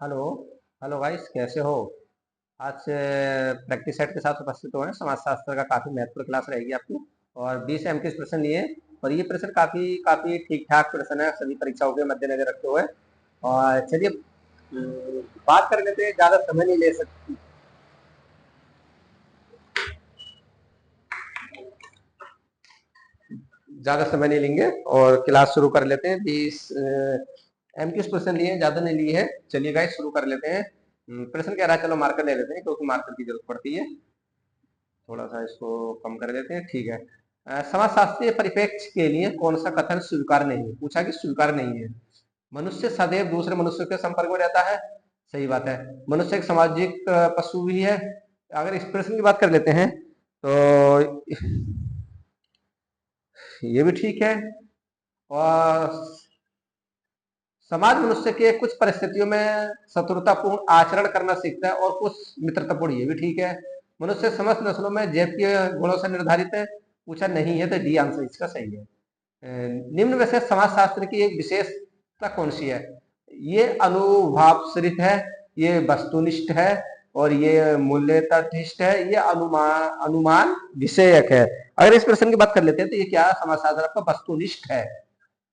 Hello. Hello guys, कैसे हो? आज से प्रैक्टिस सेट के साथ उपस्थित हुए हैं। समाजशास्त्र का काफ़ी महत्वपूर्ण क्लास रहेगी आपकी। और 20 एमसीक्यू प्रश्न लिए, और ये प्रश्न काफ़ी काफ़ी ठीक ठाक प्रश्न है सभी परीक्षाओं के मद्देनजर रखते हुए। और चलिए बात कर लेते हैं, ज़्यादा समय नहीं ले सकते, ज़्यादा समय नहीं लेंगे और क्लास शुरू कर लेते हैं। 20 एमसीक्यू प्रश्न लिए, ज़्यादा नहीं लिए हैं। चलिए गाइस शुरू कर लेते हैं। प्रश्न कह रहा है, चलो मार्कर ले लेते हैं क्योंकि मार्कर की जरूरत पड़ती है। थोड़ा सा इसको कम कर देते हैं, ठीक है। समाजशास्त्रीय परिप्रेक्ष्य के लिए कौन सा कथन स्वीकार नहीं है? पूछा कि स्वीकार नहीं है। मनुष्य सदैव दूसरे मनुष्य के संपर्क में रहता है, सही बात है। मनुष्य एक सामाजिक पशु भी है। अगर इस प्रश्न की बात कर लेते हैं तो ये भी ठीक है। और समाज मनुष्य के कुछ परिस्थितियों में शत्रुतापूर्ण आचरण करना सीखता है और कुछ मित्रतापूर्ण, ये भी ठीक है। मनुष्य समस्त नस्लों में जैविक गुणों से निर्धारित है। पूछा नहीं है, तो डी आंसर इसका सही है। निम्न में से समाजशास्त्र की एक विशेषता कौन सी है? ये अनुभावश्रित है, ये वस्तुनिष्ठ है, और ये मूल्य तटस्थ है, ये अनुमान अनुमान विषयक है। अगर इस प्रश्न की बात कर लेते हैं तो ये क्या समाजशास्त्र आपका वस्तुनिष्ठ है।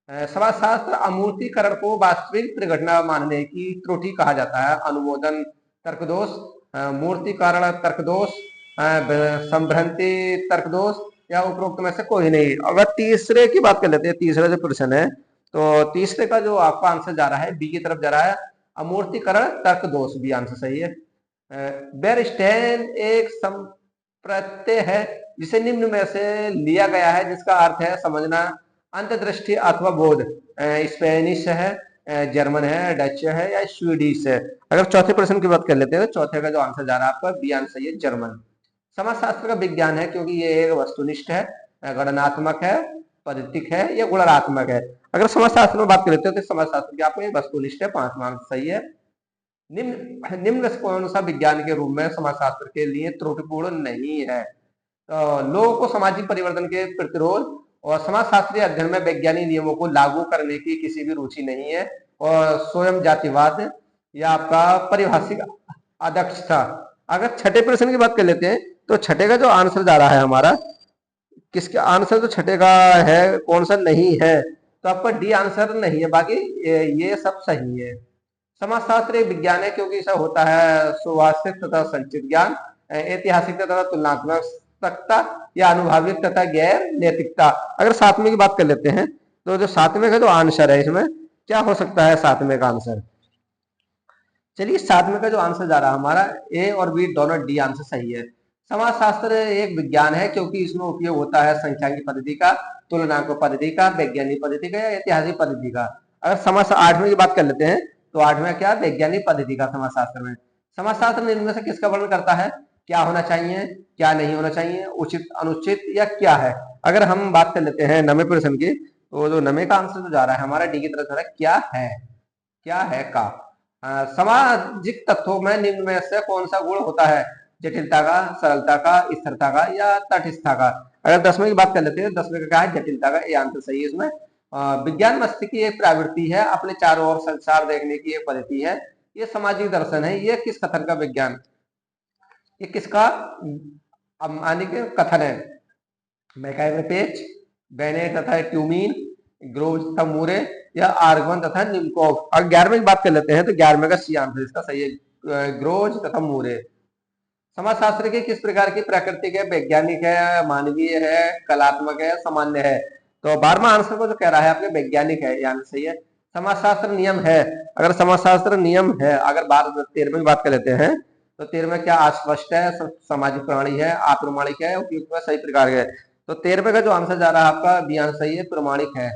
समाजशास्त्र अमूर्तीकरण को वास्तविक परिघटना मानने की त्रुटि कहा जाता है। अनुमोदन तर्कदोष, मूर्तिकरण तर्कदोष, संभ्रांति तर्कदोष, या उपरोक्त में से कोई नहीं। अगर तीसरे की बात कर लेते हैं, तीसरा जो प्रश्न है, तो तीसरे का जो आपका आंसर जा रहा है बी की तरफ जा रहा है, अमूर्तीकरण तर्कदोष, बी आंसर सही है। बेरस्टेन एक संप्रत्यय है जिसे निम्न में से लिया गया है, जिसका अर्थ है समझना, अंतर्दृष्टि अथवा बोध। स्पेनिश है, जर्मन है, डच है, या स्वीडिश है। अगर चौथे प्रश्न की बात कर लेते हैं तो चौथे का जो आंसर जा रहा है आपका बी आंसर है, जर्मन। समाजशास्त्र का विज्ञान है क्योंकि ये एक वस्तुनिष्ठ है, गणनात्मक है, पद्धतिक है, या गुणात्मक है। अगर समाजशास्त्र में बात कर लेते हो तो समाजशास्त्र की आपको वस्तुनिष्ठ है, 5वां आंसर सही है। निम्न निम्न में कौन सा विज्ञान के रूप में समाजशास्त्र के लिए त्रुटिपूर्ण नहीं है? लोगों को सामाजिक परिवर्तन के प्रतिरोध और समाजशास्त्रीय अध्ययन में वैज्ञानिक नियमों को लागू करने की किसी भी रुचि नहीं है, और स्वयं जातिवाद या आपका परिभाषिक अदक्षता। अगर छठे प्रश्न की बात कर लेते हैं तो छठे का जो आंसर जा रहा है हमारा, किसके आंसर जो छठे का है, कौन सा नहीं है, तो आपका डी आंसर नहीं है, बाकी ये सब सही है। समाजशास्त्र एक विज्ञान है क्योंकि ऐसा होता है सुवास्तविक तथा संचित ज्ञान, ऐतिहासिक तथा तुलनात्मकता, या अनुभाविक तथा गैर नैतिकता। अगर सातवें की बात कर लेते हैं तो जो सातवें का जो आंसर है इसमें क्या हो सकता है? सातवें का आंसर, चलिए सातवें का जो आंसर जा रहा है हमारा, ए और बी दोनों, डी आंसर सही है। समाजशास्त्र एक विज्ञान है क्योंकि इसमें उपयोग होता है संख्यांकी पद्धति का, तुलनात्मक पद्धति का, वैज्ञानिक पद्धति का, या ऐतिहासिक पद्धति का। अगर समाज आठवें की बात कर लेते हैं तो आठवें क्या, वैज्ञानिक पद्धति का। समाजशास्त्र में समाजशास्त्र इनमें से किसका वर्णन करता है? क्या होना चाहिए, क्या नहीं होना चाहिए, उचित अनुचित, या क्या है। अगर हम बात कर लेते हैं नवे प्रश्न की, तो जो नवे का आंसर जो जा रहा है हमारा डी की तरफ जा रहा है, क्या है। क्या है का सामाजिक तत्वों में निम्न में से कौन सा गुण होता है? जटिलता का, सरलता का, स्थिरता का, या तटस्थता का। अगर 10वें की बात कर लेते हैं, 10वें का क्या है? जटिलता का, ये आंसर सही है इसमें। विज्ञान मस्तिष्क की एक प्रवृत्ति है, अपने चारों ओर संसार देखने की एक पद्धति है, ये सामाजिक दर्शन है। ये किस कथन का विज्ञान, ये किसका मानी के कथन है? मैकाइवर, बेने तथा ट्यूमीन, ग्रोव तथा मूरे, या आर्गवन तथा निमकोव। अगर 11वें की बात कर लेते हैं तो 11वें का सी आंसर इसका सही है, ग्रोज तथा मूरे। समाजशास्त्र की किस प्रकार की प्राकृतिक है? वैज्ञानिक है, मानवीय है, कलात्मक है, सामान्य है। तो 12वां आंसर को जो कह रहा है आपके, वैज्ञानिक है, यानी सही है। समाजशास्त्र नियम है, अगर समाजशास्त्र नियम है, अगर 13वें की बात कर लेते हैं तो 13वें क्या, अस्पष्ट है, सामाजिक प्रणाली है, अप्रमाणिक है, उपयुक्त है, सही प्रकार है। तो 13वें का जो आंसर जा रहा है आपका बी आंसर सही है, प्रमाणिक है।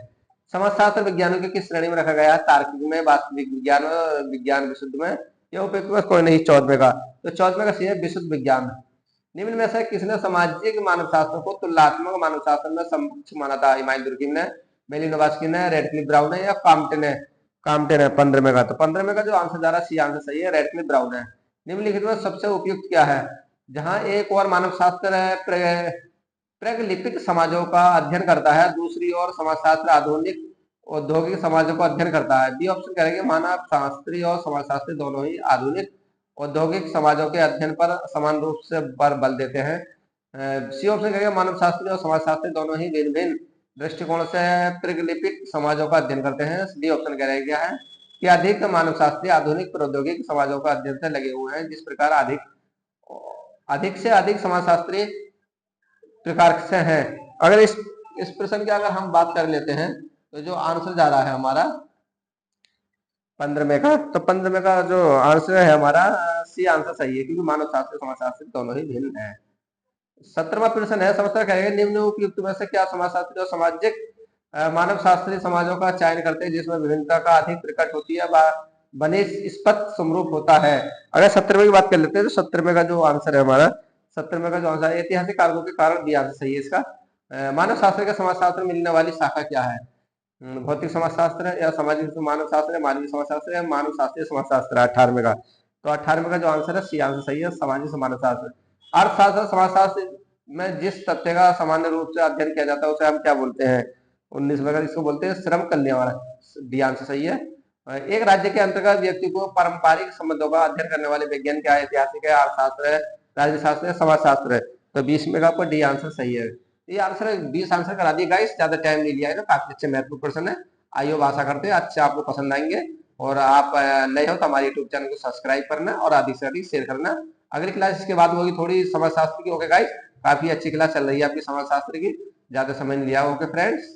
समाजशास्त्र विज्ञानों की किस श्रेणी में रखा गया है? तार्किक में, वास्तविक विज्ञान में, विज्ञान विशुद्ध में, या उपयुक्त कोई नहीं। 14वें का, तो 14वें का सी है, विशुद्ध विज्ञान। निम्न में से किसने सामाजिक मानव शास्त्र को तुलनात्मक मानव शास्त्र में समकक्ष माना था? इमाइल दुर्किम ने, मेलिनोवस्की ने, रेडक्लिफ ब्राउन ने, या काम्पटन ने। काम्पटन है 15वें का। तो 15वें का जो आंसर जा रहा है सी आंसर सही है, रेडक्लिफ ब्राउन है। निम्नलिखित में सबसे उपयुक्त क्या है? जहां एक और मानव शास्त्र है प्रागैल्पिक समाजों का अध्ययन करता है, दूसरी ओर समाजशास्त्र आधुनिक औद्योगिक समाजों का अध्ययन करता है। बी ऑप्शन करेंगे मानव शास्त्री और समाजशास्त्री दोनों ही आधुनिक औद्योगिक समाजों के अध्ययन पर समान रूप से बल देते हैं। सी ऑप्शन करेंगे मानव शास्त्री और समाजशास्त्री दोनों ही भिन्न भिन्न दृष्टिकोण से प्रतिलिपिक समाजों का अध्ययन करते हैं। डी ऑप्शन कह रहा है कि अधिक मानव शास्त्री आधुनिक प्रौद्योगिक समाजों का अध्ययन से लगे हुए हैं। जिस प्रकार अधिक से अधिक समाजशास्त्री प्रकार से हैं। अगर इस प्रश्न की अगर हम बात कर लेते हैं तो जो आंसर जा रहा है हमारा 15वें का, तो 15वें का जो आंसर है हमारा सी आंसर सही है, क्योंकि मानव शास्त्र समाजशास्त्र दोनों ही भिन्न है। 17वां प्रश्न है, समस्या कहेगा निम्न उपयुक्त में से क्या समाजशास्त्री और सामाजिक मानव शास्त्री समाजों का चयन करते हैं जिसमें विभिन्नता का अधिक प्रकट होती है बने स्पष्ट समरूप होता है। अगर 17वें की बात कर लेते हैं तो 17वें का जो आंसर है हमारा 17वें का जो आंसर है ऐतिहासिक कारकों के कारण भी आंसर सही है इसका। मानव शास्त्र के समाजशास्त्र में मिलने वाली शाखा क्या है? भौतिक समाजशास्त्र या सामाजिक मानव शास्त्र या मानवीय समाजशास्त्र या मानव शास्त्रीय समाजशास्त्र है 18वें का। तो 18वें का जो आंसर है सी आंसर सही है, सामाजिक मानव शास्त्र। अर्थशास्त्र समाजशास्त्र में जिस तथ्य का सामान्य रूप से अध्ययन किया जाता है उसे हम क्या बोलते हैं? 19वें का इसको बोलते हैं श्रम कल्याण वाला। डी आंसर सही है। एक राज्य के अंतर्गत व्यक्ति को पारंपरिक संबंधों का अध्ययन करने वाले विज्ञान क्या है? ऐतिहासिक है, अर्थशास्त्र है, राजशास्त्र है, समाजशास्त्र है। तो 20वें का आपको डी आंसर सही है। ये आंसर 20 आंसर करा दिए गाइस, ज्यादा टाइम नहीं लिया है, तो काफी अच्छे महत्वपूर्ण प्रश्न है। आइए आशा करते हैं अच्छे आपको पसंद आएंगे। और आप नए हो तो हमारे यूट्यूब चैनल को सब्सक्राइब करना और अधिक से अधिक शेयर करना। अगली क्लास इसके बाद होगी थोड़ी समाजशास्त्र की। ओके गाइस, काफी अच्छी क्लास चल रही है आपकी समाजशास्त्र की, ज्यादा समय नहीं लिया। Okay friends.